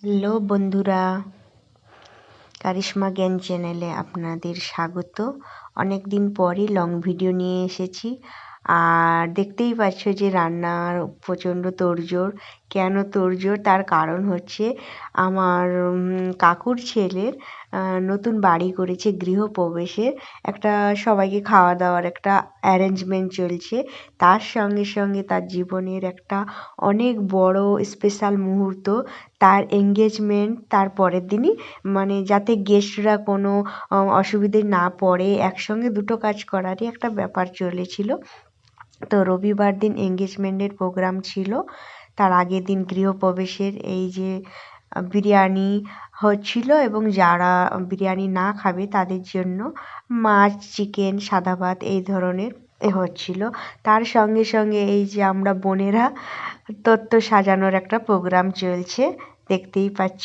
Hello বন্ধুরা, কারিশমা জ্ঞান চ্যানেলে আপনাদের স্বাগত। অনেক দিন পরই লং ভিডিও নিয়ে এসেছি। আর দেখতেই পাচ্ছ যে রান্নার প্রচণ্ড তোড়জোড়। কেন তোড়জোড় তার কারণ হচ্ছে আমার কাকুর ছেলের নতুন বাড়ি করেছে, গৃহপ্রবেশের একটা সবাইকে খাওয়া দাওয়ার একটা অ্যারেঞ্জমেন্ট চলছে। তার সঙ্গে সঙ্গে তার জীবনের একটা অনেক বড় স্পেশাল মুহূর্ত, তার এঙ্গেজমেন্ট তার পরের দিনই, মানে যাতে গেস্টরা কোনো অসুবিধে না পড়ে, একসঙ্গে দুটো কাজ করারই একটা ব্যাপার চলেছিল। তো রবিবার দিন এঙ্গেজমেন্টের প্রোগ্রাম ছিল, তার আগের দিন গৃহপ্রবেশের এই যে বিরিয়ানি হচ্ছিল, এবং যারা বিরিয়ানি না খাবে তাদের জন্য মাছ, চিকেন, সাদা ভাত এই ধরনের হচ্ছিল। তার সঙ্গে সঙ্গে এই যে আমরা বোনেরা তত্ত্ব সাজানোর একটা প্রোগ্রাম চলছে, দেখতেই পাচ্ছ।